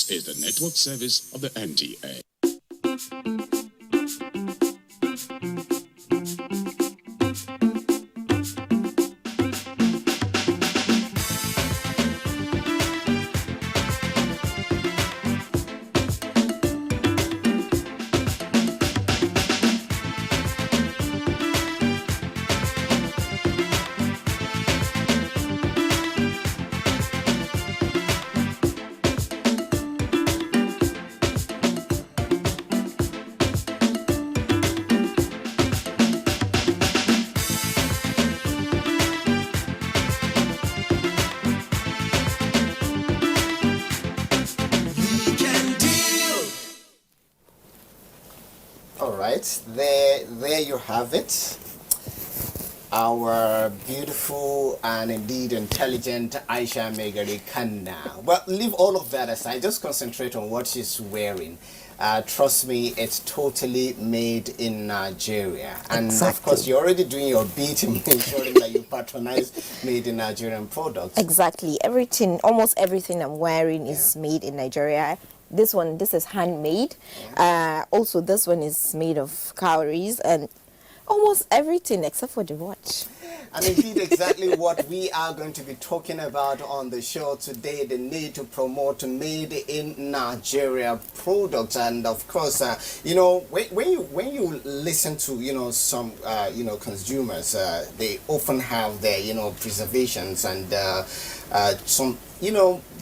This is the network service of the NTA. There you have it. Our beautiful and indeed intelligent Aisha Megari Khanna. Well, leave all of that aside. Just concentrate on what she's wearing. Trust me, it's totally made in Nigeria. And Exactly. Of course, you're already doing your bit in ensuring that you patronize made in Nigerian products. Exactly. Almost everything I'm wearing is made in Nigeria. This is handmade. Also, this one is made of cowries and almost everything except for the watch. And indeed, exactly what we are going to be talking about on the show today, the need to promote made in Nigeria products. And of course, when you listen to, some, consumers, they often have their, preservations and some, they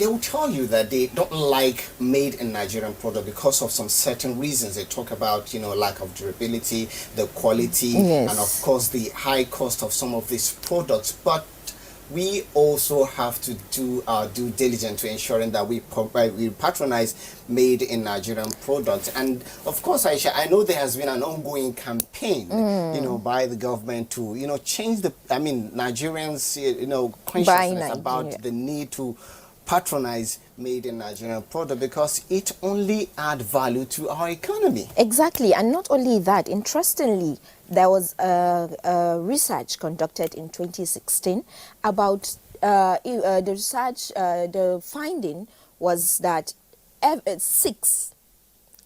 will tell you that they don't like made in Nigerian product because of some certain reasons. They talk about, lack of durability, the quality, yes, and of course the high cost of some of these products. But we also have to do our due diligence to ensuring that we patronize made in Nigerian products. And of course, Aisha, I know there has been an ongoing campaign, by the government to, change Nigerians, consciousness about the need to patronize made in Nigerian product because it only add value to our economy. Exactly. And not only that, interestingly, there was a research conducted in 2016 about the research, the finding was that 6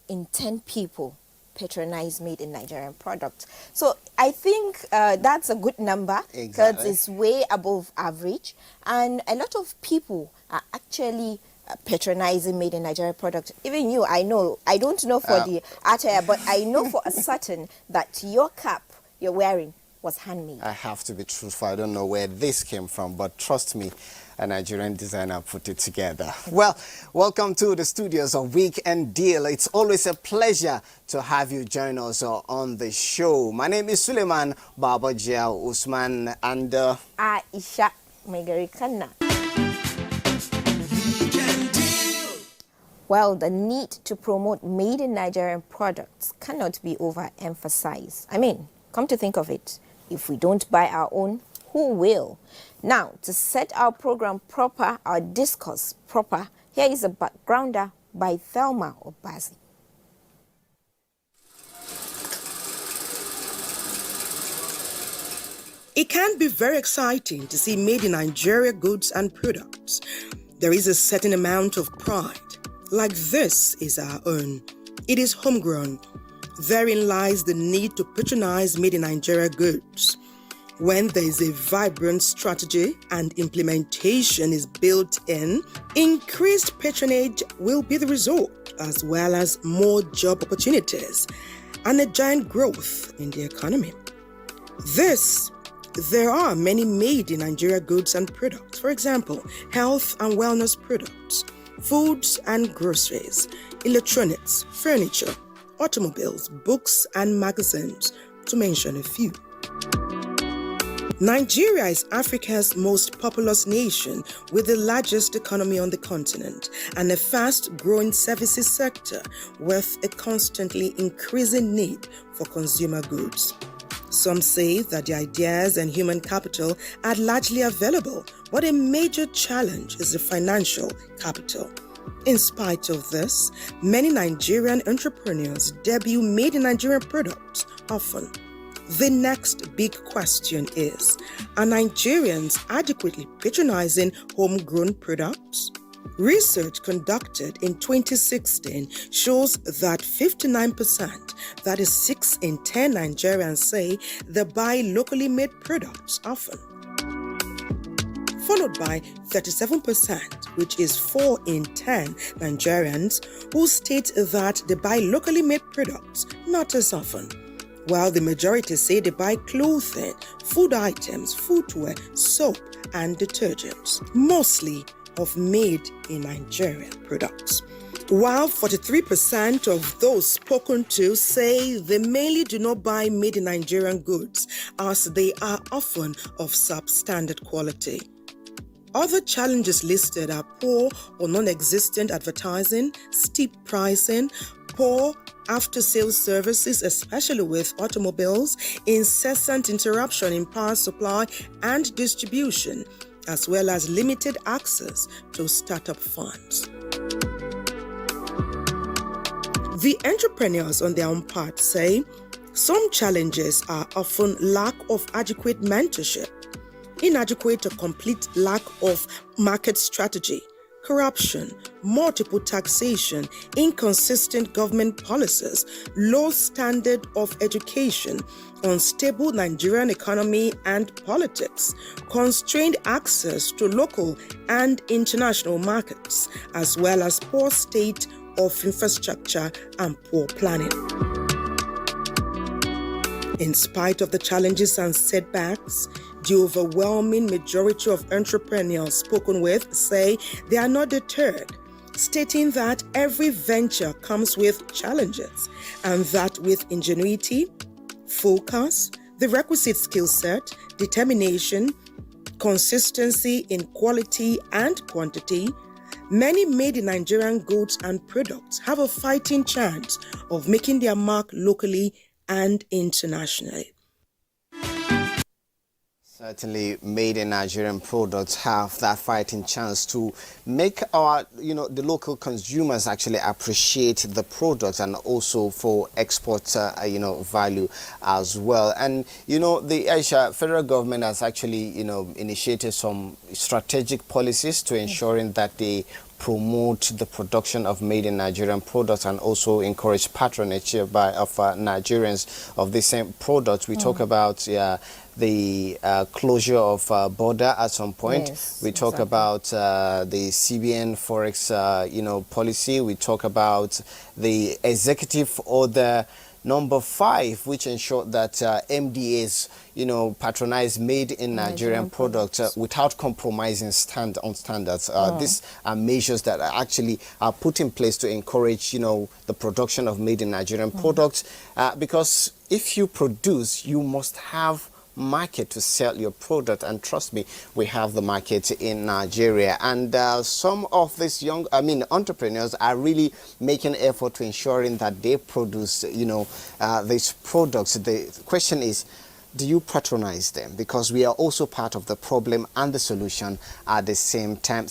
in 10 people patronize made in Nigerian products. So I think that's a good number because it's way above average, and a lot of people are actually patronizing made in Nigeria product. Even you, I don't know for the attire, but I know for a certain that your cap you're wearing was handmade. I have to be truthful. I don't know where this came from, but trust me, a Nigerian designer put it together. Well, welcome to the studios of Weekend Deal. It's always a pleasure to have you join us on the show. My name is Suleiman Babaja Usman and Aisha Megari Khanna. Well, the need to promote made in Nigerian products cannot be overemphasized. I mean, come to think of it, if we don't buy our own, who will? Now, to set our program proper, our discourse proper, here is a backgrounder by Thelma Obazi. It can be very exciting to see made in Nigeria goods and products. There is a certain amount of pride. Like this is our own. It is homegrown. Therein lies the need to patronize made in Nigeria goods. When there is a vibrant strategy and implementation is built in, increased patronage will be the result, as well as more job opportunities and a giant growth in the economy. There are many made in Nigeria goods and products. For example, health and wellness products, foods and groceries, electronics, furniture, automobiles, books and magazines, to mention a few. Nigeria is Africa's most populous nation with the largest economy on the continent and a fast-growing services sector with a constantly increasing need for consumer goods. Some say that the ideas and human capital are largely available, but a major challenge is the financial capital. In spite of this, many Nigerian entrepreneurs debut made in Nigerian products often. The next big question is, are Nigerians adequately patronizing homegrown products? Research conducted in 2016 shows that 59%, that is 6 in 10 Nigerians, say they buy locally made products often, followed by 37%, which is 4 in 10 Nigerians, who state that they buy locally made products not as often, while the majority say they buy clothing, food items, footwear, soap, and detergents, mostly of made in Nigeria products. While 43% of those spoken to say they mainly do not buy made in Nigerian goods, as they are often of substandard quality. Other challenges listed are poor or non-existent advertising, steep pricing, poor after-sales services, especially with automobiles, incessant interruption in power supply and distribution, as well as limited access to startup funds. The entrepreneurs on their own part say some challenges are often lack of adequate mentorship, inadequate or complete lack of market strategy, corruption, multiple taxation, inconsistent government policies, low standard of education, unstable Nigerian economy and politics, constrained access to local and international markets, as well as poor state of infrastructure and poor planning. In spite of the challenges and setbacks, the overwhelming majority of entrepreneurs spoken with say they are not deterred, stating that every venture comes with challenges and that with ingenuity, focus, the requisite skill set, determination, consistency in quality and quantity, many made in Nigerian goods and products have a fighting chance of making their mark locally and internationally. Certainly, made in Nigerian products have that fighting chance to make our, the local consumers actually appreciate the product, and also for export, value as well. And, the Aisha federal government has actually, initiated some strategic policies to ensuring that they promote the production of made in Nigerian products and also encourage patronage of Nigerians of the same products. We talk about the closure of border at some point. Yes, we talk about the CBN Forex, policy. We talk about the executive order number 5, which ensured that MDAs, patronize made in Nigerian products without compromising on standards. These are measures that are actually put in place to encourage, the production of made in Nigerian products, because if you produce, you must have market to sell your product, and trust me, we have the market in Nigeria. And some of these entrepreneurs are really making effort to ensuring that they produce these products. The question is, do you patronize them? Because we are also part of the problem and the solution at the same time.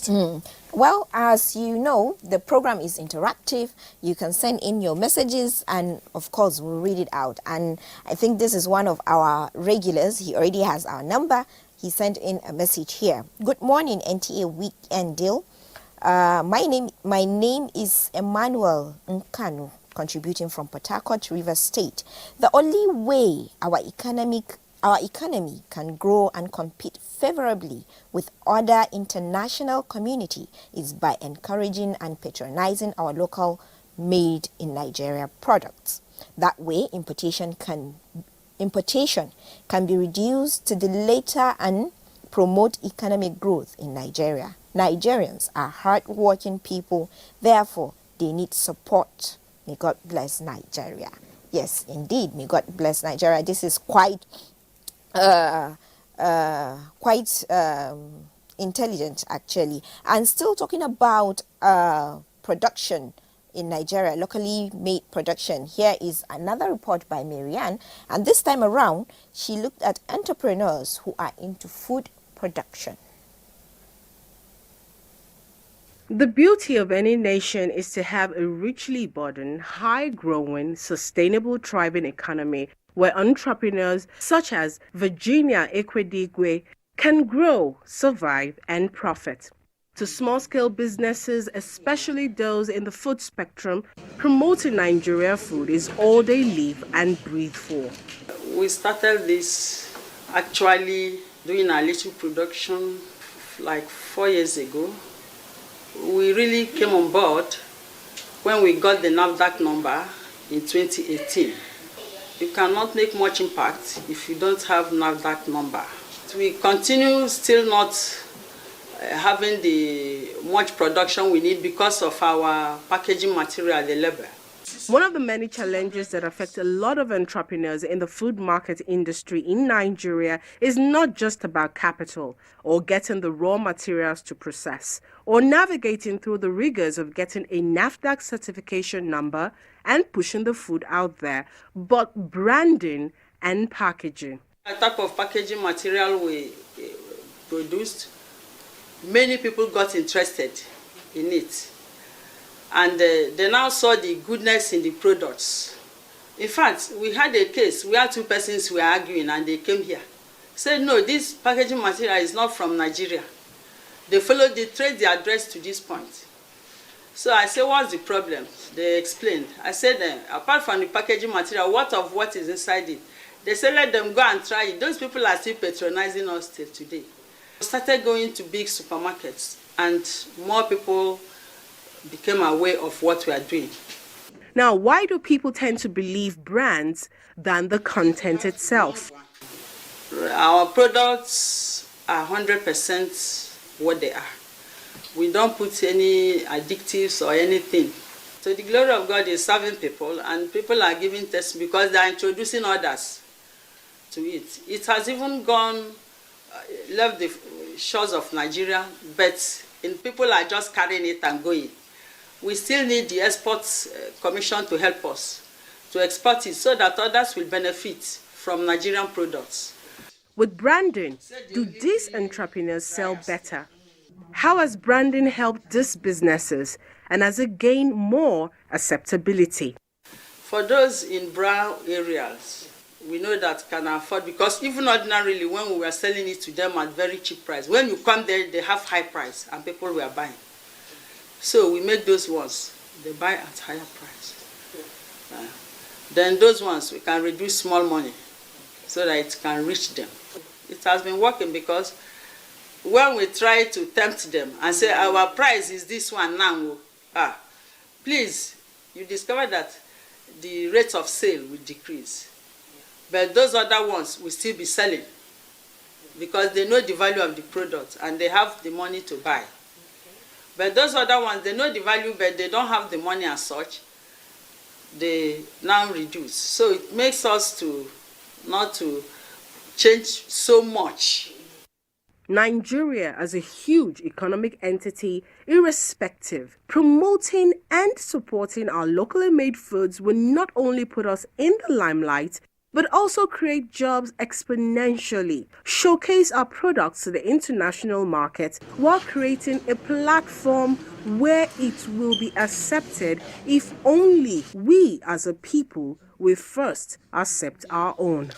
Well, as you know, the program is interactive. You can send in your messages and, of course, we'll read it out. And I think this is one of our regulars. He already has our number. He sent in a message here. Good morning, NTA Weekend Deal. My name is Emmanuel Nkanu, contributing from Port Harcourt, River State. The only way our economy can grow and compete favorably with other international community is by encouraging and patronizing our local made in Nigeria products. That way, importation can be reduced to the later and promote economic growth in Nigeria. Nigerians are hard-working people, therefore they need support. May God bless Nigeria. Yes, indeed, may God bless Nigeria. This is quite intelligent, actually. And still talking about production in Nigeria, locally made production. Here is another report by Marianne, and this time around she looked at entrepreneurs who are into food production. The beauty of any nation is to have a richly burdened, high-growing, sustainable, thriving economy where entrepreneurs such as Virginia Ekwedigwe can grow, survive, and profit. To small-scale businesses, especially those in the food spectrum, promoting Nigeria food is all they live and breathe for. We started this actually doing a little production like 4 years ago. We really came on board when we got the NAFDAC number in 2018. You cannot make much impact if you don't have NAFDAC number. We continue still not having the much production we need because of our packaging material, the labor. One of the many challenges that affect a lot of entrepreneurs in the food market industry in Nigeria is not just about capital or getting the raw materials to process or navigating through the rigors of getting a NAFDAC certification number and pushing the food out there, but branding and packaging. The type of packaging material we produced, many people got interested in it. And they now saw the goodness in the products. In fact, we had a case where two persons were arguing and they came here. Said, no, this packaging material is not from Nigeria. They followed, they traced the address to this point. So I said, what's the problem? They explained. I said, apart from the packaging material, what is inside it? They said, let them go and try it. Those people are still patronizing us till today. We started going to big supermarkets and more people became aware of what we are doing. Now, why do people tend to believe brands than the content itself? Our products are 100% what they are. We don't put any additives or anything. So the glory of God is serving people, and people are giving tests because they are introducing others to it. It has even left the shores of Nigeria, but people are just carrying it and going. We still need the Exports Commission to help us to export it so that others will benefit from Nigerian products. With branding, do these entrepreneurs sell better? How has branding helped these businesses, and has it gained more acceptability? For those in brown areas, we know that can afford, because even ordinarily when we were selling it to them at very cheap price, when you come there, they have high price and people were buying. So we make those ones, they buy at higher price. Then those ones, we can reduce small money so that it can reach them. It has been working because when we try to tempt them and say, our price is this one now, please, you discover that the rate of sale will decrease. But those other ones will still be selling because they know the value of the product and they have the money to buy. But those other ones, they know the value, but they don't have the money as such. They now reduce. So it makes us not to change so much. Nigeria, as a huge economic entity, irrespective, promoting and supporting our locally made foods will not only put us in the limelight, but also create jobs exponentially, showcase our products to the international market while creating a platform where it will be accepted if only we as a people will first accept our own.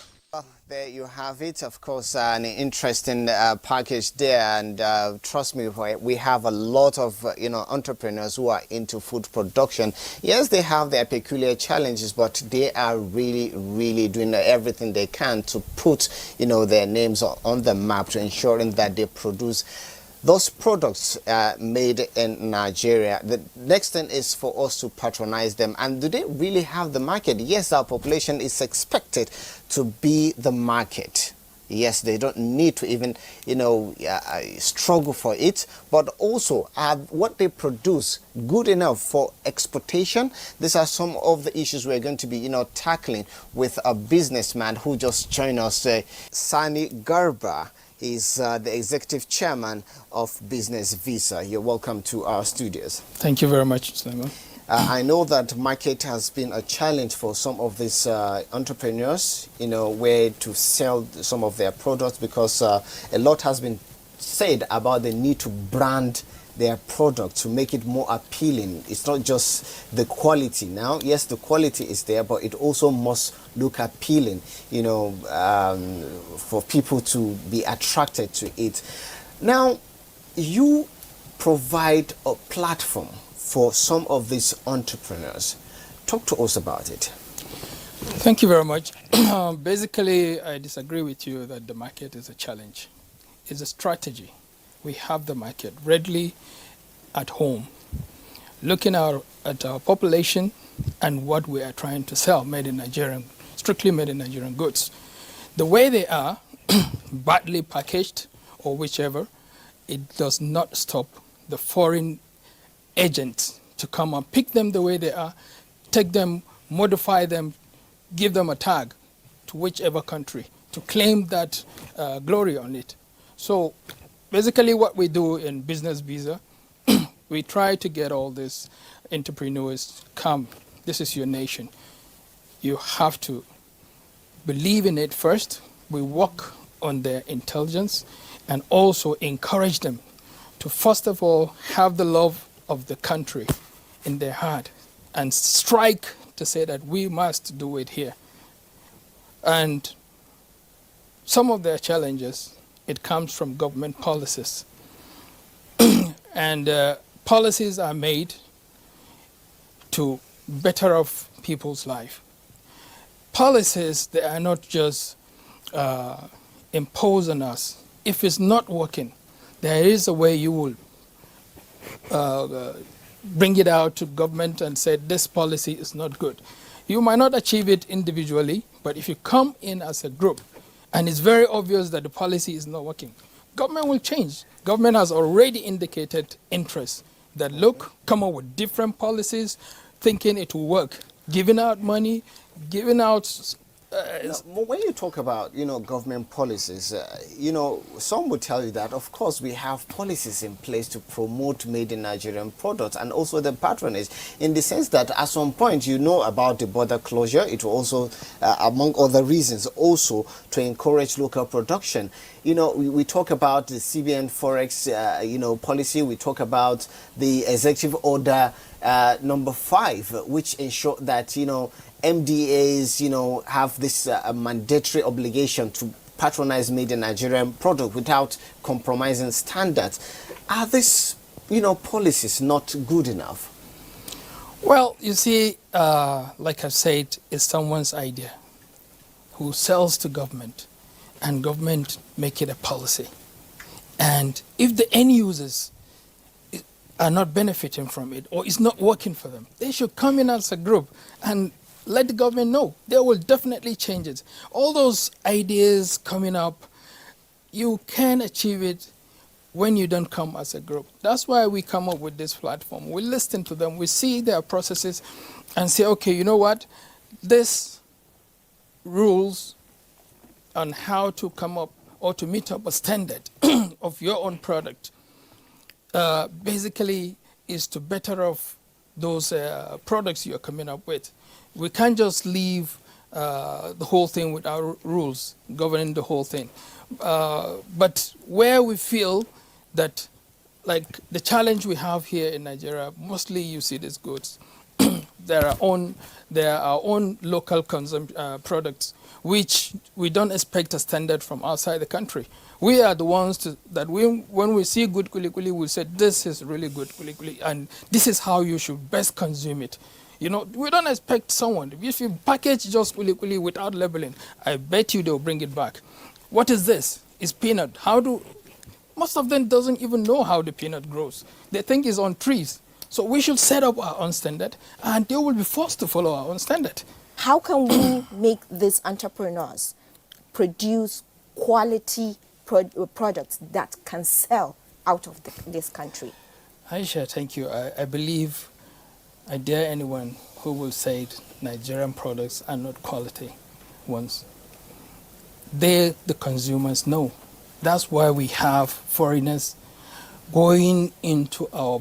There you have it. Of course, an interesting package there, and trust me, we have a lot of entrepreneurs who are into food production. Yes, they have their peculiar challenges, but they are really doing everything they can to put their names on the map, to ensuring that they produce those products made in Nigeria. The next thing is for us to patronize them. And do they really have the market? Yes, our population is expected to be the market. Yes, they don't need to even, struggle for it, but also are what they produce good enough for exportation? These are some of the issues we're going to be, tackling with a businessman who just joined us, Sani Garba. Is the executive chairman of Business Visa. You're welcome to our studios. Thank you very much, Sulaiman. I know that market has been a challenge for some of these entrepreneurs, where to sell some of their products, because a lot has been said about the need to brand their product to make it more appealing. It's not just the quality now. Yes, the quality is there, but it also must look appealing, for people to be attracted to it. Now, you provide a platform for some of these entrepreneurs. Talk to us about it. Thank you very much. Basically, I disagree with you that the market is a challenge. It's a strategy. We have the market readily at home. Looking at our population and what we are trying to sell, made in Nigerian, strictly made in Nigerian goods. The way they are, badly packaged or whichever, it does not stop the foreign agents to come and pick them the way they are, take them, modify them, give them a tag to whichever country to claim that glory on it. So basically what we do in Business Visa, we try to get all these entrepreneurs, come, this is your nation. You have to believe in it first. We work on their intelligence and also encourage them to first of all have the love of the country in their heart and strike to say that we must do it here. And some of their challenges, it comes from government policies. And policies are made to better off people's life. Policies, they are not just imposed on us. If it's not working, there is a way you will bring it out to government and say this policy is not good. You might not achieve it individually, but if you come in as a group and it's very obvious that the policy is not working, government will change. Government has already indicated interest that, look, come up with different policies, thinking it will work, giving out money, giving out... when you talk about, government policies, some would tell you that, of course, we have policies in place to promote made in Nigerian products and also the patronage, in the sense that at some point, about the border closure. It will also, among other reasons, also to encourage local production. We talk about the CBN Forex, policy. We talk about the Executive Order number 5, which ensure that, MDAs, have this mandatory obligation to patronize made in Nigerian product without compromising standards. Are these, policies not good enough? Well, you see, like I said, it's someone's idea who sells to government, and government make it a policy. And if the end users are not benefiting from it or it's not working for them, they should come in as a group and let the government know. They will definitely change it. All those ideas coming up, you can achieve it when you don't come as a group. That's why we come up with this platform. We listen to them, we see their processes and say, okay, you know what? This rules on how to come up or to meet up a standard of your own product basically is to better off those products you're coming up with. We can't just leave the whole thing with our rules governing the whole thing. But where we feel that, like the challenge we have here in Nigeria, mostly you see these goods. There are our own local products, which we don't expect a standard from outside the country. We are the ones that when we see good kuli-kuli, we say, this is really good kuli-kuli, and this is how you should best consume it. We don't expect someone, if you package just kuli-kuli without labeling, I bet you they'll bring it back. What is this? It's peanut. Most of them doesn't even know how the peanut grows. They think it's on trees. So we should set up our own standard, and they will be forced to follow our own standard. How can we make these entrepreneurs produce quality products that can sell out of this country? Aisha, thank you. I believe, I dare anyone who will say Nigerian products are not quality ones. The consumers know. That's why we have foreigners going into our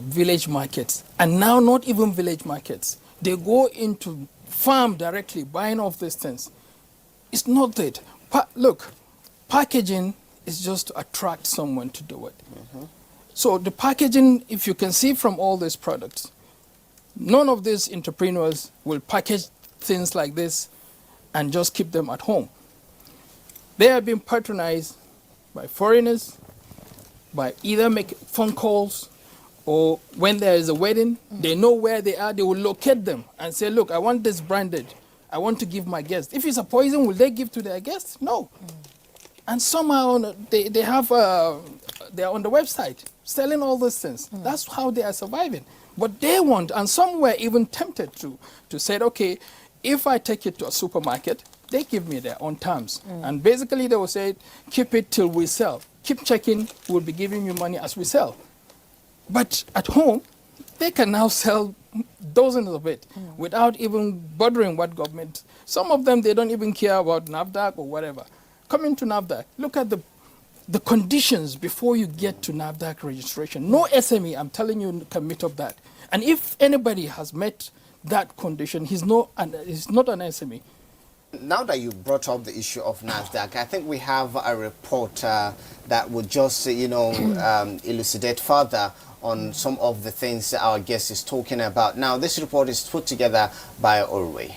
village markets, and now not even village markets. They go into farm directly, buying off these things. It's not that. Look, packaging is just to attract someone to do it. Mm-hmm. So the packaging, if you can see from all these products, none of these entrepreneurs will package things like this and just keep them at home. They have been patronized by foreigners by either making phone calls, or when there is a wedding, they know where they are, they will locate them and say, look, I want this branded. I want to give my guests. If it's a poison, will they give to their guests? No. And somehow they have, they're on the website selling all these things. That's how they are surviving. But they want, and some were even tempted to say, okay, if I take it to a supermarket, they give me their own terms. And basically they will say, keep it till we sell. Keep checking, we'll be giving you money as we sell. But at home, they can now sell dozens of it without even bothering what government. Some of them, they don't even care about NAFDAC or whatever. Coming to NAFDAC, look at the conditions before you get to NAFDAC registration. No SME, I'm telling you, can meet up that. And if anybody has met that condition, he's not an SME. Now that you brought up the issue of NAFDAC, I think we have a report that would just, elucidate further on some of the things that our guest is talking about. Now, this report is put together by Orwe.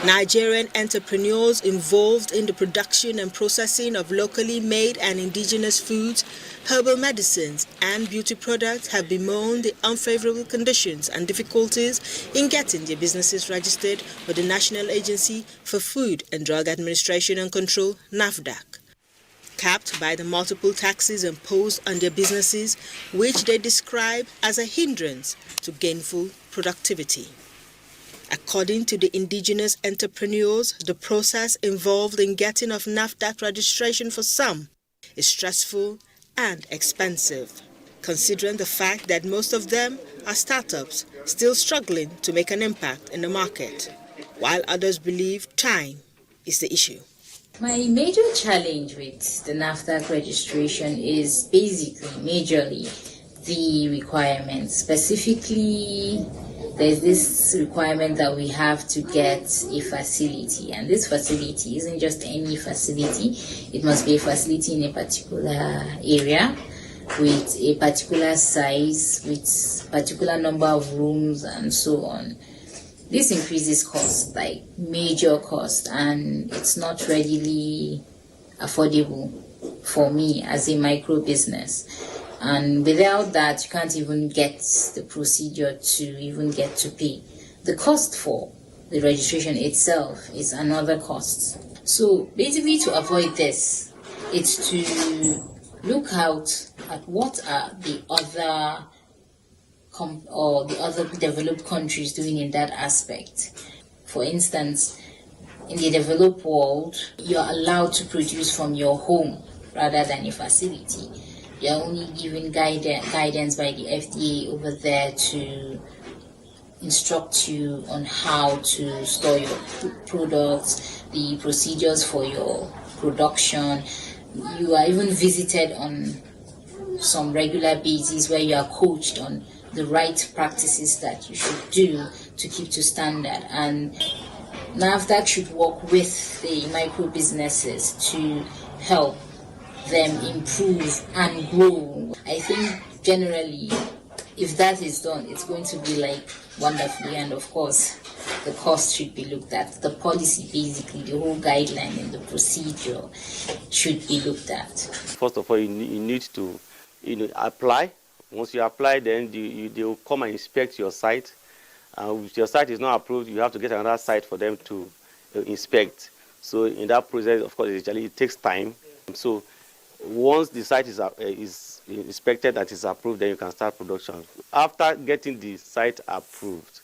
Nigerian entrepreneurs involved in the production and processing of locally made and indigenous foods, herbal medicines, and beauty products have bemoaned the unfavorable conditions and difficulties in getting their businesses registered with the National Agency for Food and Drug Administration and Control, NAFDAC. Capped by the multiple taxes imposed on their businesses, which they describe as a hindrance to gainful productivity. According to the indigenous entrepreneurs, the process involved in getting of NAFDAC registration for some is stressful and expensive, considering the fact that most of them are startups still struggling to make an impact in the market, while others believe time is the issue. My major challenge with the NAFDAC registration is basically, majorly, the requirements. Specifically, there's this requirement that we have to get a facility, and this facility isn't just any facility. It must be a facility in a particular area with a particular size, with particular number of rooms, and so on. This increases cost, like major cost, and it's not readily affordable for me as a micro business. And without that, you can't even get the procedure to even get to pay. The cost for the registration itself is another cost. So basically, to avoid this, it's to look out at what are the other developed countries doing in that aspect. For instance, in the developed world, you're allowed to produce from your home rather than a facility. You're only given guidance by the FDA over there to instruct you on how to store your products, the procedures for your production. You are even visited on some regular basis where you are coached on the right practices that you should do to keep to standard. And NAFDAC should work with the micro businesses to help them improve and grow. I think generally, if that is done, it's going to be like wonderfully, and of course, the cost should be looked at. The policy, basically, the whole guideline and the procedure should be looked at. First of all, you need to apply. Once you apply, then they will come and inspect your site. If your site is not approved, you have to get another site for them to inspect. So in that process, of course, it takes time. So once the site is inspected and is approved, then you can start production. After getting the site approved,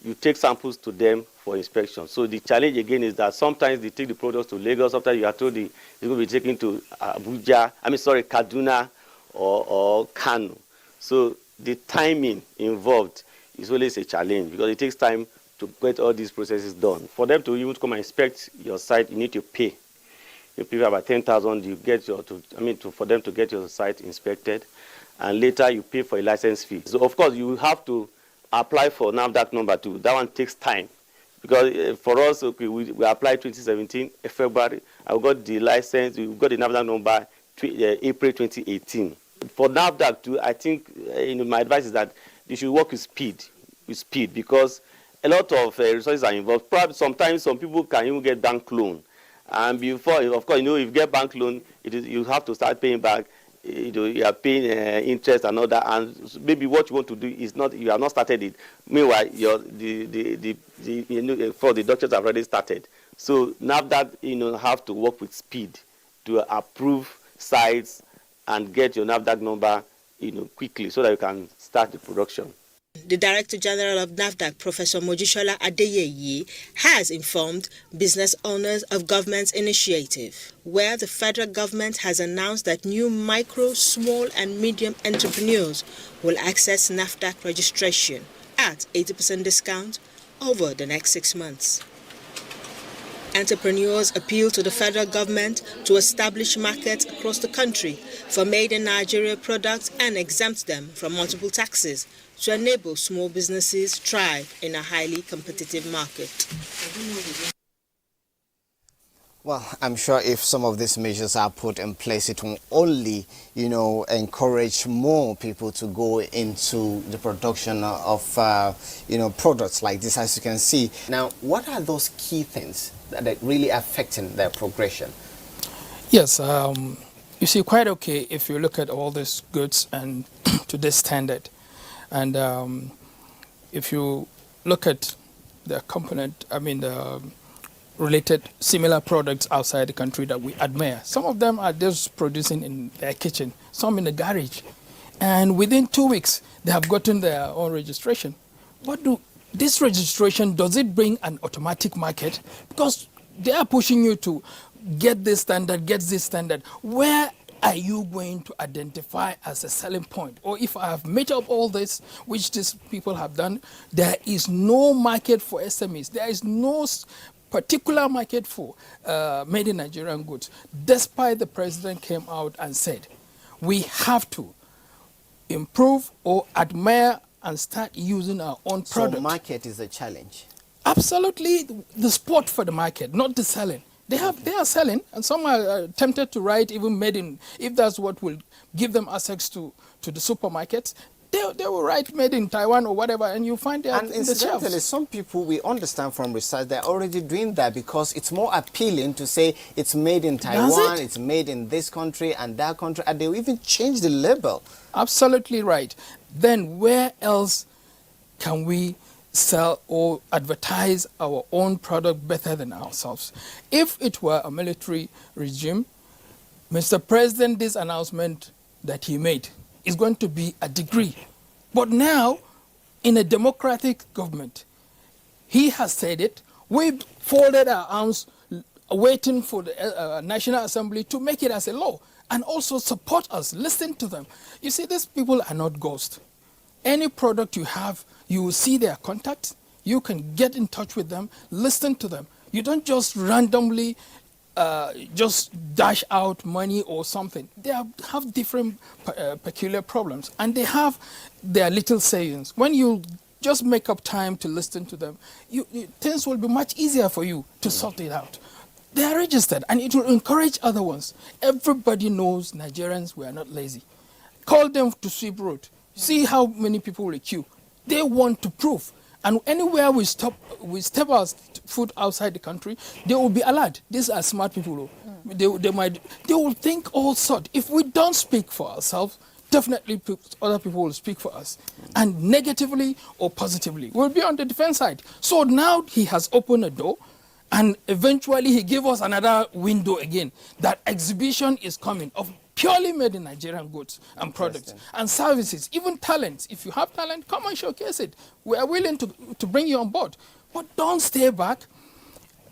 you take samples to them for inspection. So the challenge again is that sometimes they take the products to Lagos. After you are told it's going to be taken to Abuja, Kaduna or Kano. So the timing involved is always a challenge because it takes time to get all these processes done. For them to even come and inspect your site, you need to pay. You pay about 10,000. You get for them to get your site inspected, and later you pay for a license fee. So of course you have to apply for NAFDAC number 2. That one takes time because for us, okay, we applied 2017 February. I got the license. We got the NAFDAC number April 2018. For NAFDAC too, I think my advice is that they should work with speed because a lot of resources are involved. Probably sometimes some people can even get bank loan, And before, of course, if you get bank loan, you have to start paying back. You are paying interest and all that, and maybe what you want to do is not, you have not started it. Meanwhile, the doctors have already started. So now that have to work with speed to approve sites and get your NAFDAC number quickly so that you can start the production. The Director General of NAFDAC, Professor Mojishola Adeyeye, has informed business owners of government's initiative, where the federal government has announced that new micro, small and medium entrepreneurs will access NAFDAC registration at 80% discount over the next 6 months. Entrepreneurs appeal to the federal government to establish markets across the country for made-in-Nigeria products and exempt them from multiple taxes to enable small businesses thrive in a highly competitive market. Well, I'm sure if some of these measures are put in place, it will only, encourage more people to go into the production of, products like this, as you can see. Now, what are those key things that are really affecting their progression? Yes, you see, quite okay if you look at all these goods and to this standard. And if you look at the component, the related similar products outside the country that we admire, some of them are just producing in their kitchen, some in the garage. And within 2 weeks, they have gotten their own registration. This registration, does it bring an automatic market? Because they are pushing you to get this standard, get this standard. Where are you going to identify as a selling point? Or if I have made up all this, which these people have done, there is no market for SMEs. There is no particular market for made in Nigerian goods, despite the president came out and said, we have to improve or admire and start using our own product. So market is a challenge? Absolutely, the spot for the market, not the selling. They are selling, and some are tempted to write even made in, if that's what will give them access to the supermarkets. They will write made in Taiwan or whatever, and you find it in the shelves. Some people, we understand from research, they're already doing that because it's more appealing to say it's made in Taiwan, it's made in this country and that country, and they will even change the label. Absolutely right. Then where else can we sell or advertise our own product better than ourselves? If it were a military regime, Mr. President, this announcement that he made is going to be a degree. But now, in a democratic government, he has said it. We've folded our arms, waiting for the National Assembly to make it as a law and also support us, listen to them. You see, these people are not ghosts. Any product you have, you will see their contacts. You can get in touch with them, listen to them. You don't just randomly just dash out money or something. They have different peculiar problems, and they have their little sayings. When you just make up time to listen to them, things will be much easier for you to sort it out. They are registered, and it will encourage other ones. Everybody knows Nigerians, we are not lazy. Call them to sweep road. See how many people will queue. They want to prove. And anywhere we step our foot outside the country, they will be alert. These are smart people. They will think all sorts. If we don't speak for ourselves, definitely other people will speak for us. And negatively or positively, we'll be on the defense side. So now he has opened a door, and eventually he gave us another window again. That exhibition is coming of purely made in Nigerian goods and products and services, even talents. If you have talent, come and showcase it. We are willing to bring you on board. But don't stay back.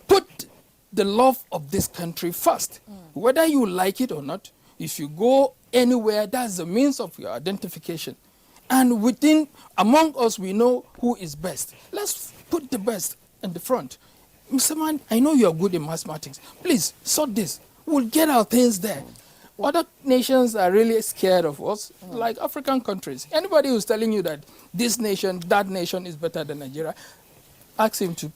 Put the love of this country first. Whether you like it or not, if you go anywhere, that's the means of your identification. And among us, we know who is best. Let's put the best in the front. Mr. Man, I know you are good in mathematics. Please, sort this. We'll get our things there. Other nations are really scared of us, like African countries. Anybody who's telling you that this nation, that nation is better than Nigeria, ask him to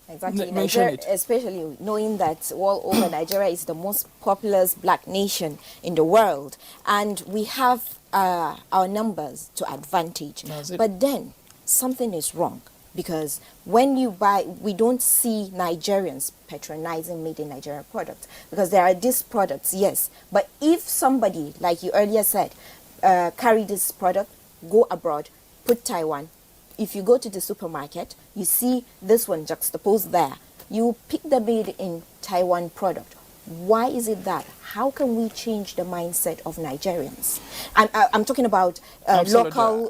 mention it. Especially knowing that all over Nigeria is the most populous black nation in the world. And we have our numbers to advantage. But then something is wrong. because when you buy, we don't see Nigerians patronizing made in Nigeria products, because there are these products, yes, but if somebody, like you earlier said, carry this product, go abroad, put Taiwan, if you go to the supermarket, you see this one juxtaposed there, you pick the made in Taiwan product. Why is it that? How can we change the mindset of Nigerians? And I'm talking about local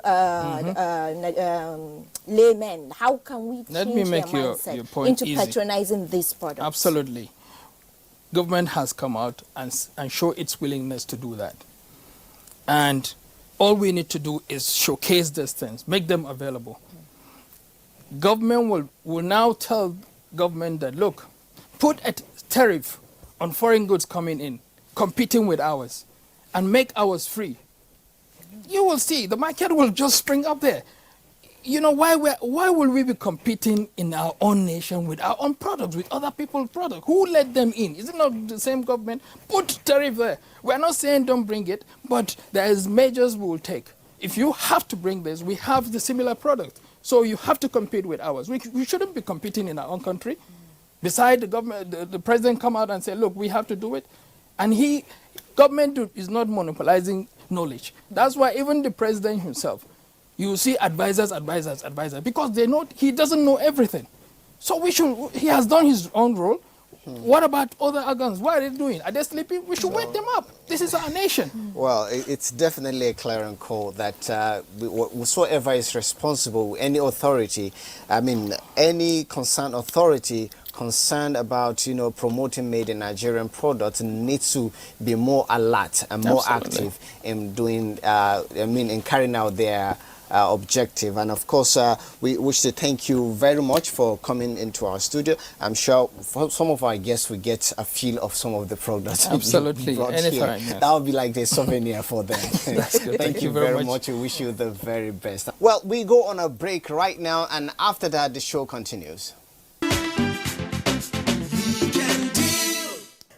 laymen. How can we change their mindset your point into patronizing this product? Absolutely. Government has come out and show its willingness to do that. And all we need to do is showcase these things, make them available. Government will now tell government that, look, put a tariff on foreign goods coming in, competing with ours, and make ours free. You will see, the market will just spring up there. You know, why will we be competing in our own nation with our own products, with other people's products? Who let them in? Is it not the same government? Put tariff there. We're not saying don't bring it, but there is measures we will take. If you have to bring this, we have the similar product. So you have to compete with ours. We shouldn't be competing in our own country. Besides, the government, the president come out and say, look, we have to do it. And government is not monopolizing knowledge. That's why even the president himself, you see advisors, because they know he doesn't know everything. So he has done his own role. What about other organs? What are they doing? Are they sleeping? We should wake them up. This is our nation. Well, it's definitely a clarion call that whosoever is responsible, any authority, any concerned authority concerned about, promoting made in Nigerian products needs to be more alert and more active in doing, in carrying out their objective. And of course, we wish to thank you very much for coming into our studio. I'm sure some of our guests will get a feel of some of the products. Absolutely, anytime. Yes. That would be like the souvenir for them. That's good. Thank you very much. We wish you the very best. Well, we go on a break right now, and after that, the show continues.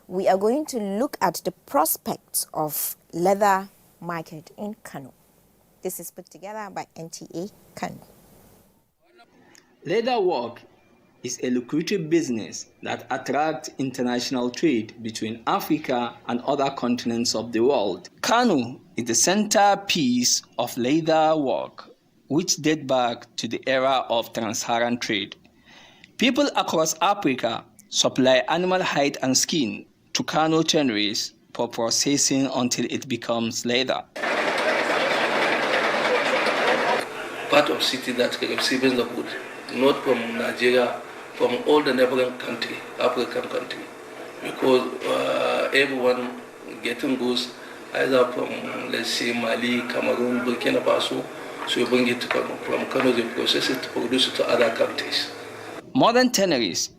We are going to look at the prospects of leather market in Kano. This is put together by NTA Kano. Leather work is a lucrative business that attracts international trade between Africa and other continents of the world. Kano is the centerpiece of leather work, which dates back to the era of trans-Saharan trade. People across Africa supply animal hide and skin to Kano tanneries for processing until it becomes leather. Part of city that receives the good, not from Nigeria, from all the neighboring country, African country, because everyone getting goods either from, let's say, Mali, Cameroon, Burkina Faso, so you bring it to Kano. From Kano, they process it to produce it to other countries. Modern tanneries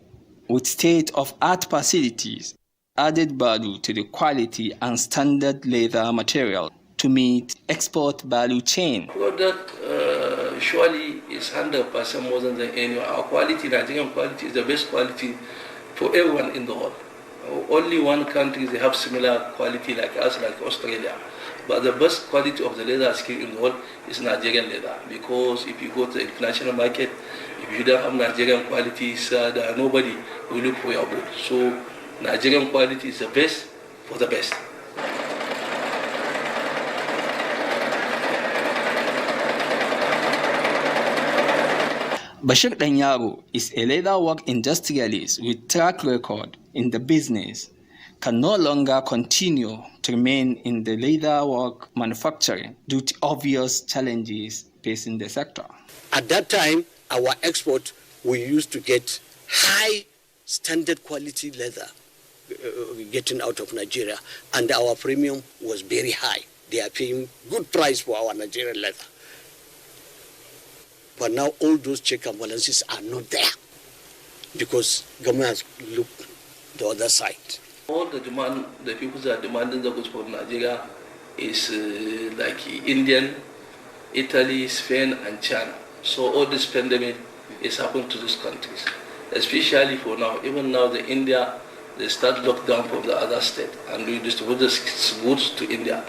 with state-of-art facilities added value to the quality and standard leather material to meet export value chain. Product surely is 100% more than any. Our quality, Nigerian quality, is the best quality for everyone in the world. Only one country they have similar quality like us, like Australia. But the best quality of the leather skin in the world is Nigerian leather, because if you go to the international market, if you don't have Nigerian qualities, nobody will look for your boot. So Nigerian quality is the best for the best. Bashir Danyaro is a leather work industrialist with track record in the business, can no longer continue to remain in the leather work manufacturing due to obvious challenges facing the sector. At that time, our export, we used to get high standard quality leather getting out of Nigeria, and our premium was very high. They are paying good price for our Nigerian leather. But now all those check and balances are not there because government has looked the other side. All the demand, the people that are demanding the goods from Nigeria is like Indian, Italy, Spain, and China. So all this pandemic is happening to these countries, especially for now. Even now, the India, they start lockdown from the other state and we distribute the goods to India.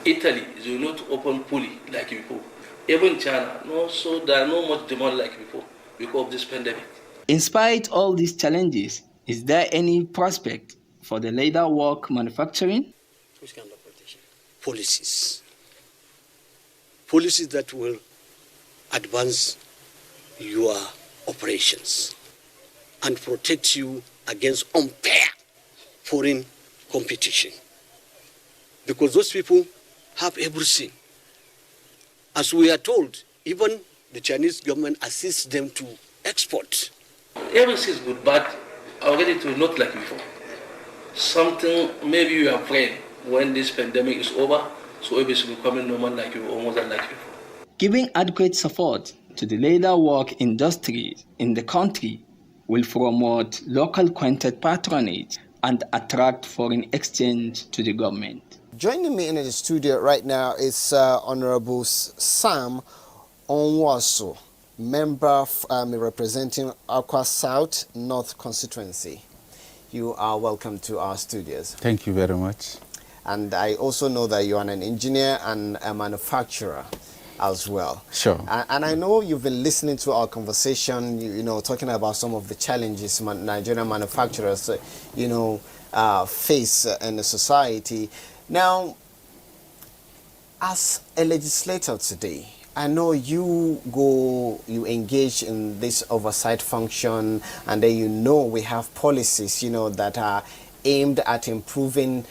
Italy is not open fully like before. Even China, no, so there are no much demand like before. because of this pandemic. In spite of all these challenges, is there any prospect for the leather work manufacturing? Which kind of protection? Policies. Policies that will advance your operations and protect you against unfair foreign competition. Because those people have everything. As we are told, even the Chinese government assists them to export. Everything is good, but already it will not like before. Something, maybe you are afraid when this pandemic is over, so everything will come in normal like you, almost like before. Giving adequate support to the leather work industry in the country will promote local content patronage and attract foreign exchange to the government. Joining me in the studio right now is Honorable Sam Onwaso, member representing Akwa South North constituency. You are welcome to our studios. Thank you very much. And I also know that you are an engineer and a manufacturer as well. Sure. And I know you've been listening to our conversation, you know, talking about some of the challenges Nigerian manufacturers, face in the society. Now, as a legislator today, I know you engage in this oversight function, and then we have policies, that are aimed at improving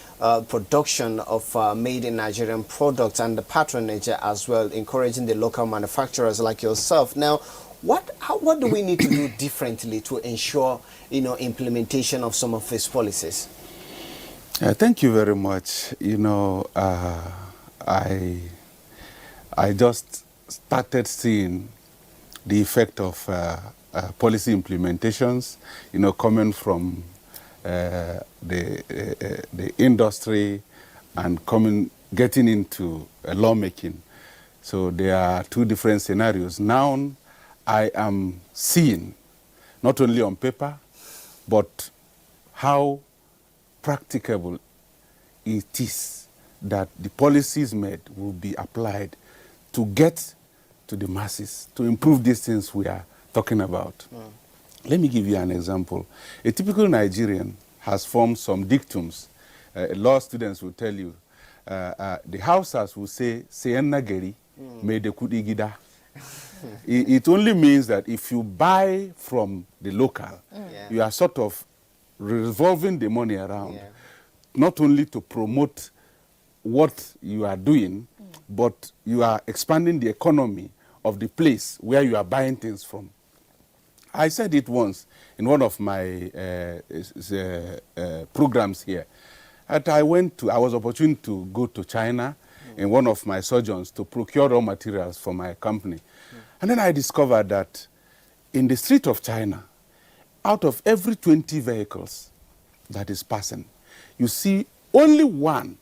production of made in Nigerian products and the patronage as well, encouraging the local manufacturers like yourself. Now, what do we need to do differently to ensure, implementation of some of these policies? Thank you very much. I just started seeing the effect of policy implementations, coming from the industry and getting into lawmaking. So there are two different scenarios. Now I am seeing, not only on paper, but how practicable it is that the policies made will be applied to get to the masses, to improve these things we are talking about. Let me give you an example. A typical Nigerian has formed some dictums. Law students will tell you, the Hausas will say, "Seyenna geri, me de kudigida." It only means that if you buy from the local, you are sort of revolving the money around, not only to promote what you are doing, but you are expanding the economy of the place where you are buying things from. I said it once in one of my programs here. I was opportune to go to China in one of my sojourns to procure raw materials for my company. And then I discovered that in the street of China, out of every 20 vehicles that is passing, you see only one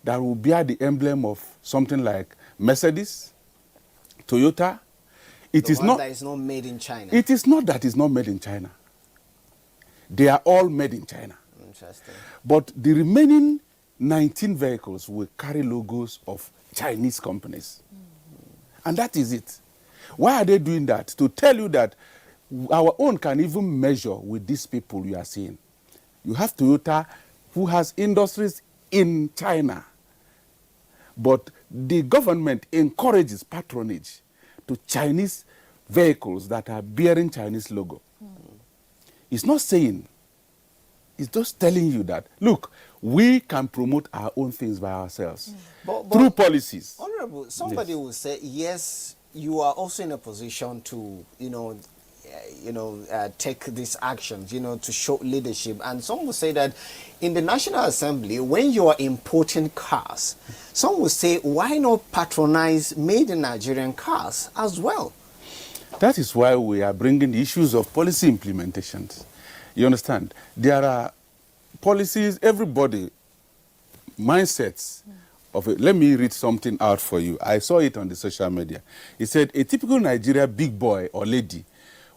that will bear the emblem of something like Mercedes, Toyota. It is not that is not made in China. It is not that it's not made in China. They are all made in China. Interesting. But the remaining 19 vehicles will carry logos of Chinese companies. And that is it. Why are they doing that? To tell you that our own can even measure with these people you are seeing. You have Toyota, who has industries in China. But the government encourages patronage to Chinese vehicles that are bearing Chinese logo. It's not saying, it's just telling you that, look, we can promote our own things by ourselves through policies. Honorable, somebody will say, yes, you are also in a position to, take these actions, to show leadership. And some will say that in the National Assembly, when you are importing cars, some will say, why not patronize made in Nigerian cars as well? That is why we are bringing the issues of policy implementations. You understand? There are policies, everybody, mindsets of it. Let me read something out for you. I saw it on the social media. It said, a typical Nigeria big boy or lady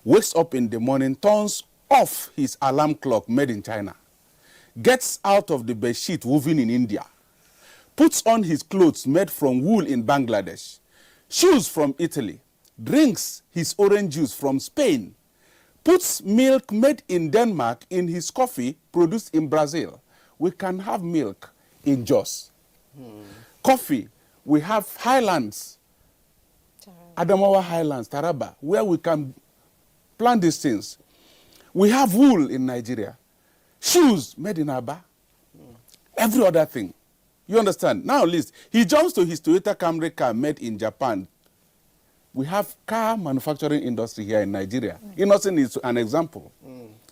wakes up in the morning, turns off his alarm clock made in China, gets out of the bedsheet woven in India, puts on his clothes made from wool in Bangladesh, shoes from Italy, drinks his orange juice from Spain, puts milk made in Denmark in his coffee produced in Brazil. We can have milk in Jos. Coffee, we have highlands, Adamawa Highlands, Taraba, where we can plant these things. We have wool in Nigeria, shoes made in Aba, every other thing. You understand? Now, list. He jumps to his Toyota Camry car made in Japan. We have car manufacturing industry here in Nigeria. Innocent is an example.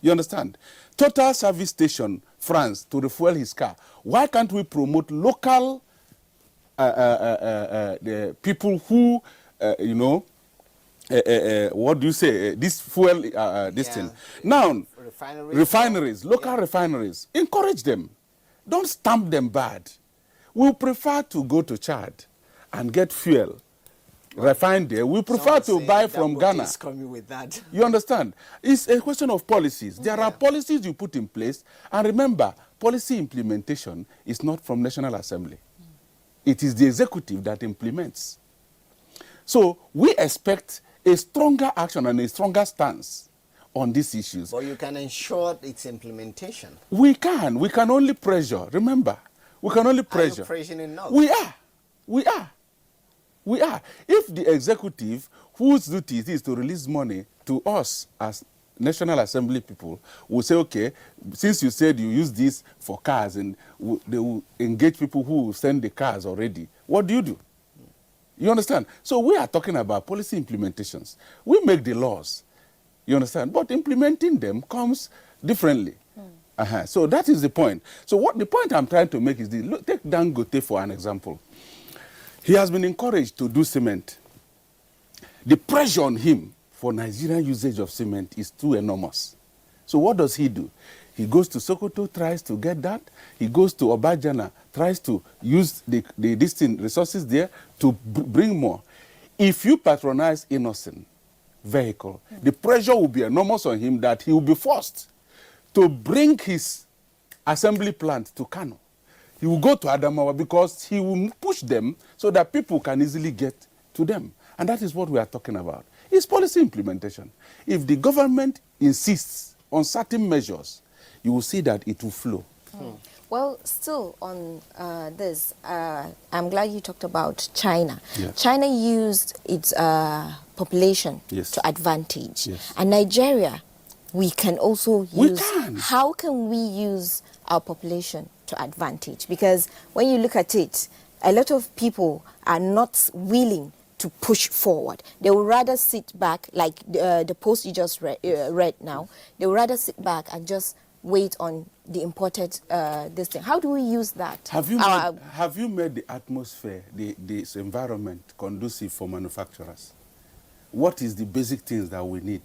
You understand? Total service station, France, to refuel his car. Why can't we promote local the people who, you know, what do you say? This fuel, this thing. Now, refineries, local refineries, encourage them. Don't stamp them bad. We prefer to go to Chad and get fuel refined there. We prefer to buy from Ghana. Is coming with that. You understand? It's a question of policies. There are policies you put in place, and remember, policy implementation is not from National Assembly. It is the executive that implements. So we expect a stronger action and a stronger stance on these issues. But you can ensure its implementation. We can. We can only pressure. Remember, we can only pressure. Are you pressuring enough? We are. We are. We are. If the executive, whose duty it is to release money to us as National Assembly people, will say, okay, since you said you use this for cars, and they will engage people who will send the cars already, what do you do? You understand? So we are talking about policy implementations. We make the laws, you understand? But implementing them comes differently. So that is the point. So what the point I'm trying to make is this. Look, take Dangote for an example. He has been encouraged to do cement. The pressure on him for Nigerian usage of cement is too enormous. So what does he do? He goes to Sokoto, tries to get that. He goes to Obajana, tries to use the distinct resources there to bring more. If you patronize innocent vehicle, the pressure will be enormous on him that he will be forced to bring his assembly plant to Kano. He will go to Adamawa because he will push them so that people can easily get to them. And that is what we are talking about. It's policy implementation. If the government insists on certain measures, you will see that it will flow. Well, still on this, I'm glad you talked about China. Yes. China used its population to advantage. And Nigeria, we can also use. How can we use our population to advantage? Because when you look at it, a lot of people are not willing to push forward. They would rather sit back, like the post you just read now. They would rather sit back and just wait on the imported this thing. How do we use that? Have you made the atmosphere, this environment conducive for manufacturers? What is the basic things that we need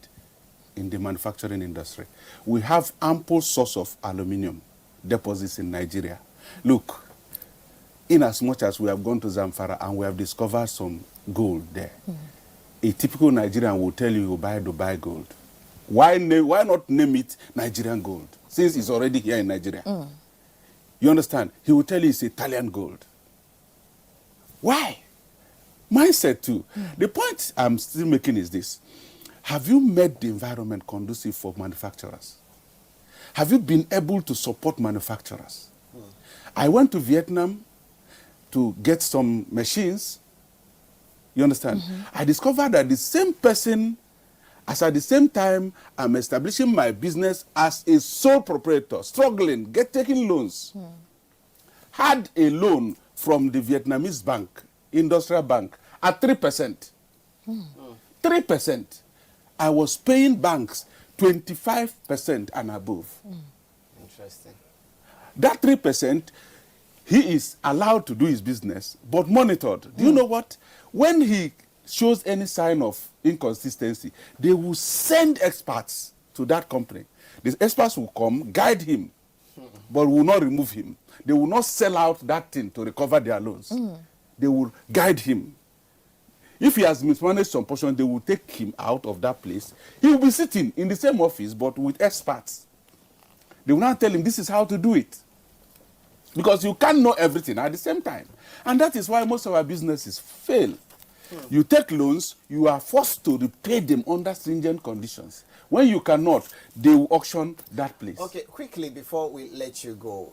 in the manufacturing industry? We have ample source of aluminium deposits in Nigeria. Look, in as much as we have gone to Zamfara and we have discovered some gold there, a typical Nigerian will tell you buy Dubai gold. Why not name it Nigerian gold, since it's already here in Nigeria? You understand? He will tell you it's Italian gold. Why? Mindset too. The point I'm still making is this. Have you made the environment conducive for manufacturers? Have you been able to support manufacturers? I went to Vietnam to get some machines. You understand? I discovered that the same person, as at the same time, I'm establishing my business as a sole proprietor, struggling, taking loans. Had a loan from the Vietnamese bank, industrial bank, at 3%. 3%. I was paying banks 25% and above. Interesting. That 3%, he is allowed to do his business, but monitored. Do you know what? When he shows any sign of inconsistency, they will send experts to that company. These experts will come, guide him, but will not remove him. They will not sell out that thing to recover their loans. They will guide him. If he has mismanaged some portion, they will take him out of that place. He will be sitting in the same office, but with experts. They will not tell him this is how to do it. Because you can't know everything at the same time. And that is why most of our businesses fail. You take loans, you are forced to repay them under stringent conditions. When you cannot, they will auction that place. Okay, quickly before we let you go,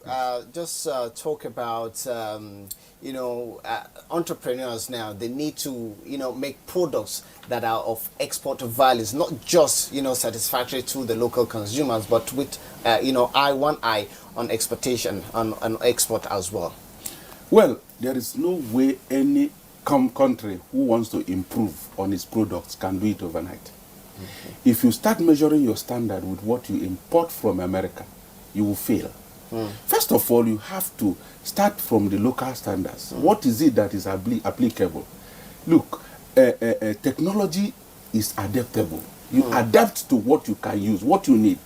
just talk about, entrepreneurs now. They need to, make products that are of export values, not just, satisfactory to the local consumers, but with, one eye on exportation, on export as well. Well, there is no way any country who wants to improve on its products can do it overnight. If you start measuring your standard with what you import from America, you will fail. First of all, you have to start from the local standards. What is it that is applicable? Look, technology is adaptable. You adapt to what you can use, what you need.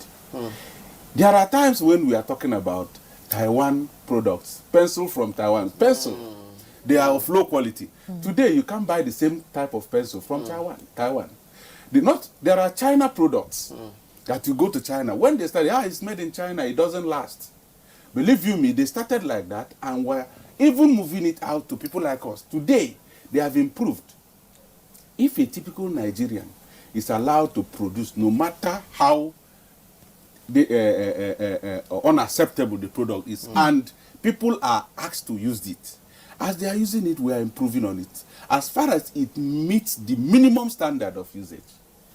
There are times when we are talking about Taiwan products, pencil from Taiwan, pencil. They are of low quality. Today, you can't buy the same type of pencil from Taiwan. There are China products that you go to China. When they start, it's made in China, it doesn't last. Believe you me, they started like that and were even moving it out to people like us. Today, they have improved. If a typical Nigerian is allowed to produce, no matter how unacceptable the product is, and people are asked to use it, as they are using it, we are improving on it. As far as it meets the minimum standard of usage,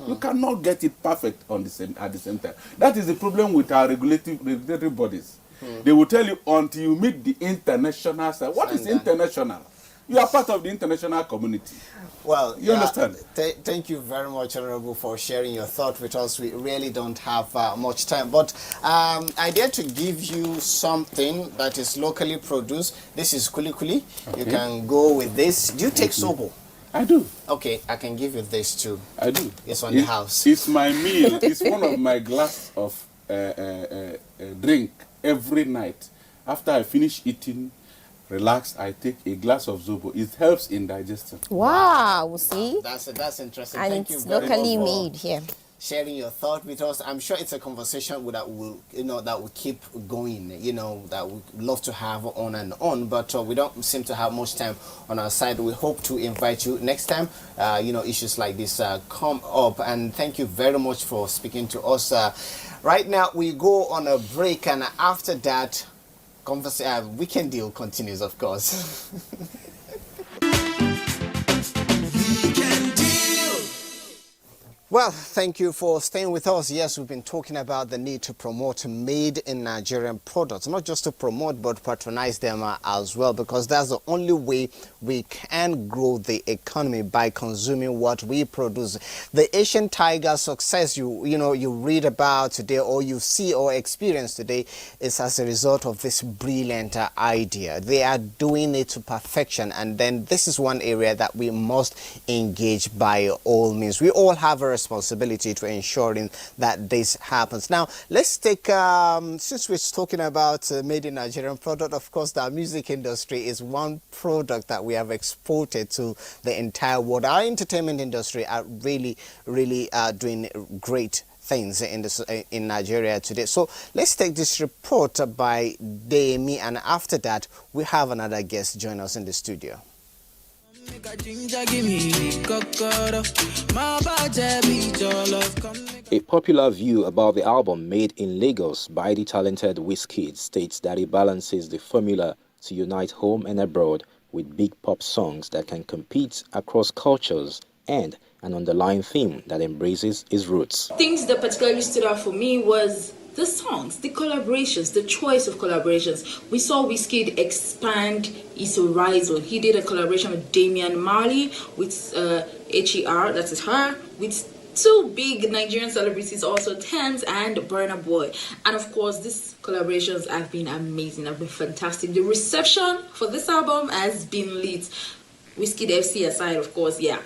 you cannot get it perfect at the same time. That is the problem with our regulatory bodies. They will tell you until you meet the international standard. What is international? You are part of the international community. Well, you understand? Thank you very much, Honorable, for sharing your thought with us. We really don't have much time, but I dare to give you something that is locally produced. This is kuli kuli. Okay. You can go with this. Do you take sobo? I do. Okay, I can give you this too. I do. It's on the house. It's my meal. It's one of my glass of drink every night. After I finish eating, relax, I take a glass of zobo. It helps in digestion. Wow, see? That's interesting. And Thank it's you very locally much made here. Sharing your thought with us. I'm sure it's a conversation that will keep going, that we love to have on and on, but we don't seem to have much time on our side. We hope to invite you next time, issues like this come up, and thank you very much for speaking to us. Right now, we go on a break, and after that, Weekend Deal continues, of course. Well, thank you for staying with us. Yes, we've been talking about the need to promote made in Nigerian products, not just to promote, but patronize them as well, because that's the only way we can grow the economy, by consuming what we produce. The Asian tiger success you read about today, or you see or experience today, is as a result of this brilliant idea. They are doing it to perfection, and then this is one area that we must engage by all means. We all have a responsibility to ensuring that this happens. Now, let's take, since we're talking about made in Nigerian product, of course, the music industry is one product that we have exported to the entire world. Our entertainment industry are really doing great things in Nigeria today. So let's take this report by Demi, and after that, we have another guest join us in the studio. A popular view about the album Made in Lagos by the talented Wizkid states that it balances the formula to unite home and abroad with big pop songs that can compete across cultures and an underlying theme that embraces its roots. Things that particularly stood out for me was the songs, the collaborations, the choice of collaborations. We saw Wizkid expand his horizon. He did a collaboration with Damian Marley, with HER, that is her, with two big Nigerian celebrities also, Thames and Burna Boy. And of course, these collaborations have been amazing, have been fantastic. The reception for this album has been lit. Wizkid FC aside, of course, yeah.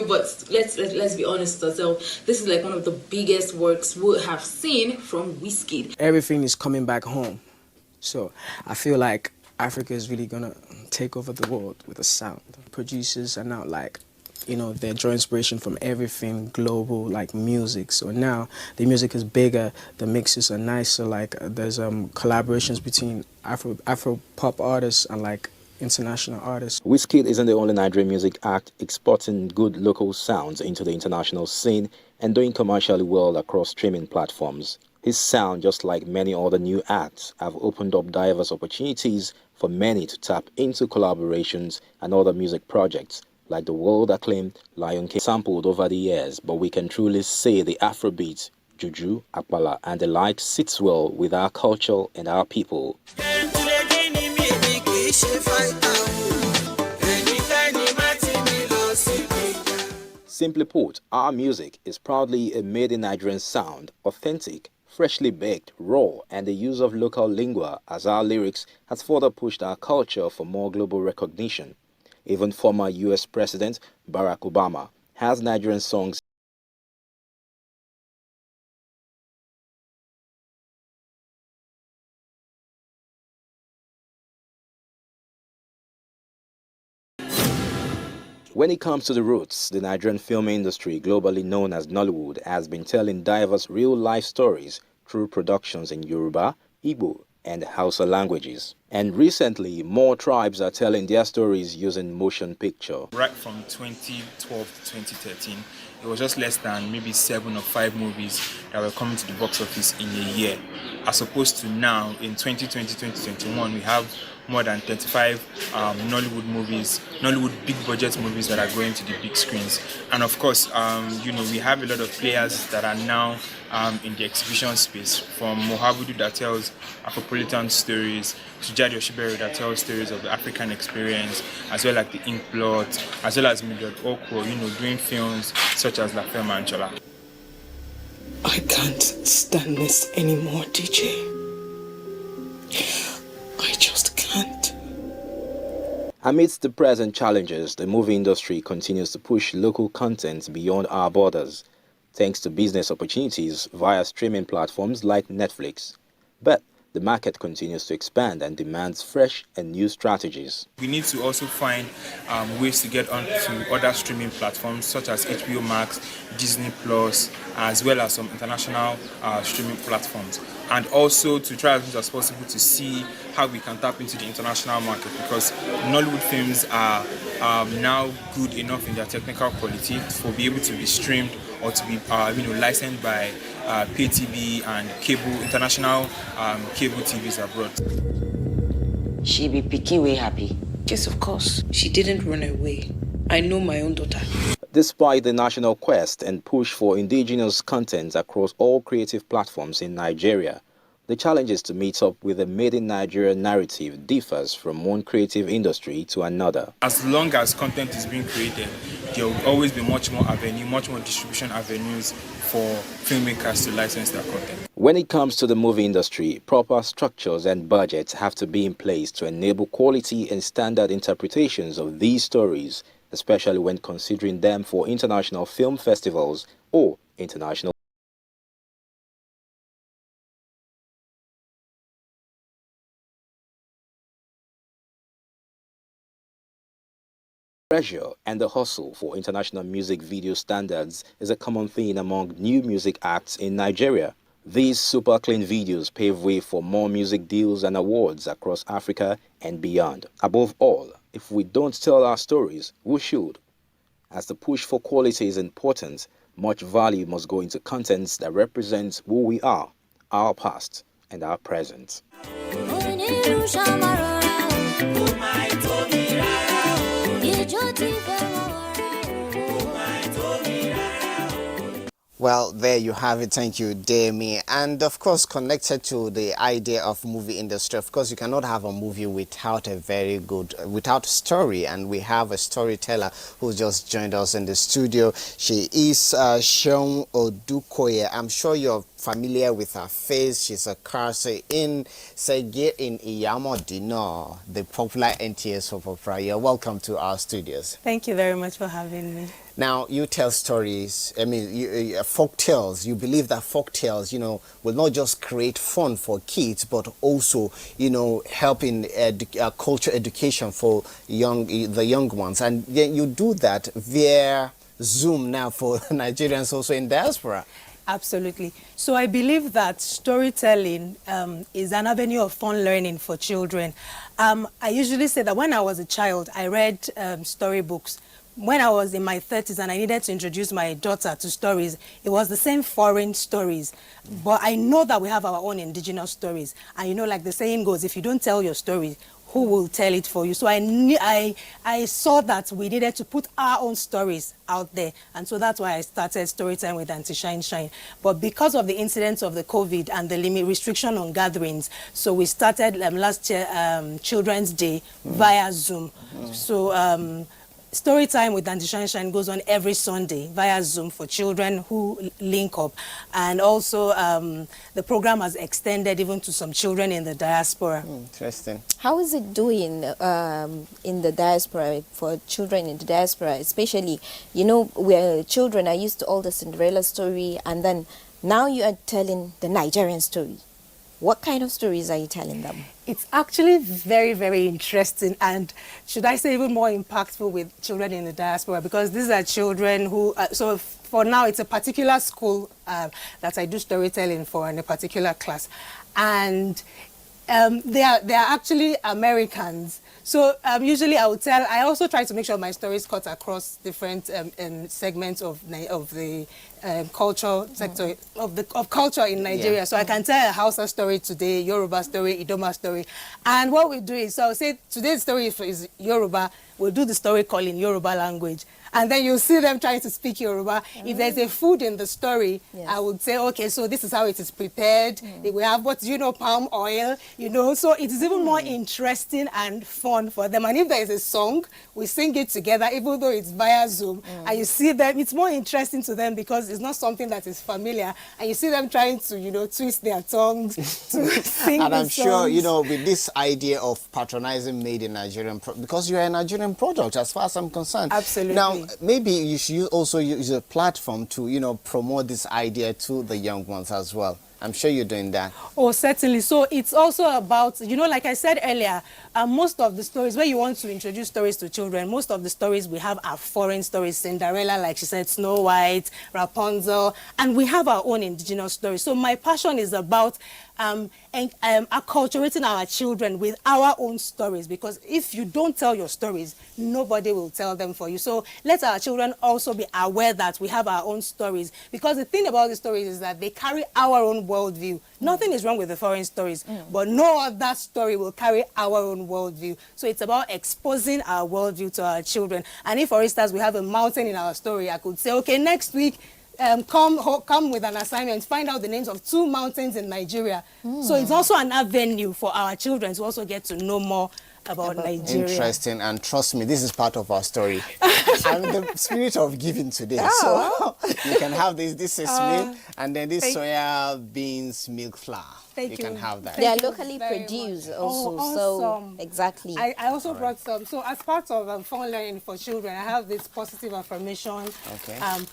But let's be honest with ourselves. This is like one of the biggest works we'll have seen from Wizkid. Everything is coming back home. So I feel like Africa is really gonna take over the world with a sound. Producers are now they draw inspiration from everything global, like music. So now the music is bigger, the mixes are nicer. Like there's collaborations between Afro pop artists and international artists. Wizkid isn't the only Nigerian music act exporting good local sounds into the international scene and doing commercially well across streaming platforms. His sound, just like many other new acts, have opened up diverse opportunities for many to tap into collaborations and other music projects, like the world-acclaimed Lion King sampled over the years, but we can truly say the Afrobeat, Juju, Akpala, and the like sits well with our culture and our people. Simply put, our music is proudly a made-in-Nigerian sound, authentic, freshly baked, raw, and the use of local lingua as our lyrics has further pushed our culture for more global recognition. Even former US President Barack Obama has Nigerian songs. When it comes to the roots, the Nigerian film industry, globally known as Nollywood, has been telling diverse real-life stories through productions in Yoruba, Igbo, and Hausa languages. And recently, more tribes are telling their stories using motion picture. Right from 2012 to 2013, it was just less than maybe 7 or 5 movies that were coming to the box office in a year. As opposed to now, in 2020, 2021, we have more than 35 Nollywood movies, Nollywood big budget movies that are going to the big screens. And of course, we have a lot of players that are now in the exhibition space, from Mohabudu that tells Afropolitan stories, to Jadi Oshibere that tells stories of the African experience, as well as the Ink Plot, as well as Mildred Okwo, doing films such as La Femme and Chola. I can't stand this anymore, DJ. I just can't. Amidst the present challenges, the movie industry continues to push local content beyond our borders, thanks to business opportunities via streaming platforms like Netflix. But the market continues to expand and demands fresh and new strategies. We need to also find ways to get onto other streaming platforms such as HBO Max, Disney Plus, as well as some international streaming platforms. And also to try as much as possible to see how we can tap into the international market, because Nollywood films are now good enough in their technical quality for be able to be streamed or to be licensed by pay TV and international cable TVs abroad. She be picky way happy. Yes, of course. She didn't run away. I know my own daughter. Despite the national quest and push for indigenous content across all creative platforms in Nigeria, the challenges to meet up with the Made in Nigeria narrative differs from one creative industry to another. As long as content is being created, there will always be much more distribution avenues for filmmakers to license their content. When it comes to the movie industry, proper structures and budgets have to be in place to enable quality and standard interpretations of these stories, especially when considering them for international film festivals or international pressure. And the hustle for international music video standards is a common theme among new music acts in Nigeria. These super clean videos pave way for more music deals and awards across Africa and beyond. Above all, if we don't tell our stories, who should? As the push for quality is important, much value must go into contents that represent who we are, our past, and our present. Well, there you have it. Thank you, Demi. And of course, connected to the idea of movie industry, of course, you cannot have a movie without without story. And we have a storyteller who just joined us in the studio. She is Seun Odukoye. I'm sure you're familiar with her face. She's a character in Sege in Iyamodino, the popular NTA soap opera. You're welcome to our studios. Thank you very much for having me. Now, you tell stories, folk tales. You believe that folk tales, will not just create fun for kids, but also, help in culture education for the young ones. And then you do that via Zoom now for Nigerians also in diaspora. Absolutely. So I believe that storytelling is an avenue of fun learning for children. I usually say that when I was a child, I read storybooks. When I was in my 30s and I needed to introduce my daughter to stories, it was the same foreign stories. But I know that we have our own indigenous stories. And you know, like the saying goes, if you don't tell your story, who will tell it for you? So I saw that we needed to put our own stories out there. And so that's why I started Storytime with Auntie Shine Shine. But because of the incidents of the COVID and the limit restriction on gatherings, so we started last year Children's Day via Zoom. So Storytime with Auntie Shine Shine goes on every Sunday via Zoom for children who link up. And also the program has extended even to some children in the diaspora. Interesting. How is it doing in the diaspora, for children in the diaspora, especially, you know, where children are used to all the Cinderella story, and then now you are telling the Nigerian story. What kind of stories are you telling them? It's actually very, very interesting, and should I say even more impactful with children in the diaspora, because these are children who, so for now it's a particular school that I do storytelling for in a particular class, and they are actually Americans. So usually I also try to make sure my stories cut across different segments of the cultural sector, of culture in Nigeria. Yeah. So I can tell a Hausa story today, Yoruba story, Idoma story. And what we do is, so I'll say today's story is Yoruba, we'll do the story call in Yoruba language. And then you'll see them trying to speak Yoruba. If there's a food in the story, yes, I would say, okay, so this is how it is prepared. We have what, you know, palm oil, you know. So it is even more interesting and fun for them. And if there is a song, we sing it together, even though it's via Zoom. And you see them, it's more interesting to them because it's not something that is familiar. And you see them trying to, you know, twist their tongues to sing And the I'm songs. sure, you know, with this idea of patronizing made in Nigerian, because you're a Nigerian product as far as I'm concerned. Absolutely. Now, maybe you should also use a platform to, you know, promote this idea to the young ones as well. I'm sure you're doing that. Oh, certainly. So it's also about, you know, like I said earlier, most of the stories, where you want to introduce stories to children, most of the stories we have are foreign stories. Cinderella, like she said, Snow White, Rapunzel, and we have our own indigenous stories. So my passion is about acculturating our children with our own stories, because if you don't tell your stories, nobody will tell them for you. So let our children also be aware that we have our own stories, because the thing about the stories is that they carry our own worldview. Nothing is wrong with the foreign stories, but no other story will carry our own worldview. So it's about exposing our worldview to our children. And if, for instance, we have a mountain in our story, I could say, okay, next week, come with an assignment, find out the names of 2 mountains in Nigeria. So it's also an avenue for our children to also get to know more about Nigeria. Interesting, and trust me, this is part of our story. I'm the spirit of giving today. So you can have this is milk, and then this soya beans milk flour. You can have that. They are locally produced also. Awesome. So exactly. I also brought some. So as part of fun learning for children, I have this positive affirmation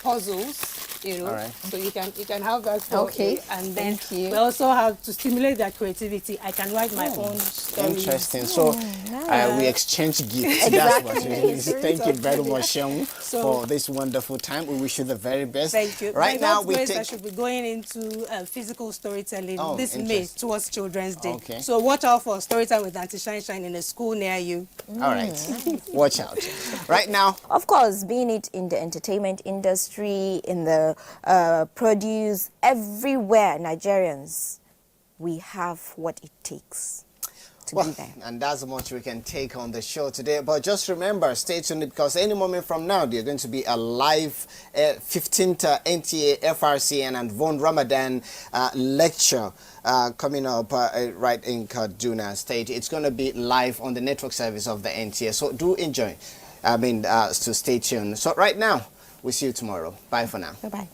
puzzles. You know, so you can have that. And then we also have to stimulate their creativity. I can write my own stories. Interesting. So we exchange gifts. Exactly. That's what it is. Thank you very much, Sheung, for this wonderful time. We wish you the very best. Thank you. Right now, I should be going into physical storytelling this May towards Children's Day. So watch out for Storytime with Auntie Shine Shine in a school near you. All right. Watch out. Right now. Of course, being it in the entertainment industry, in the produce, everywhere, Nigerians, we have what it takes to be there. And that's much we can take on the show today. But just remember, stay tuned, because any moment from now, there's going to be a live 15th NTA FRCN and Von Ramadan lecture coming up right in Kaduna State. It's going to be live on the network service of the NTA. So do enjoy. To stay tuned. So right now, we'll see you tomorrow. Bye for now. Bye-bye.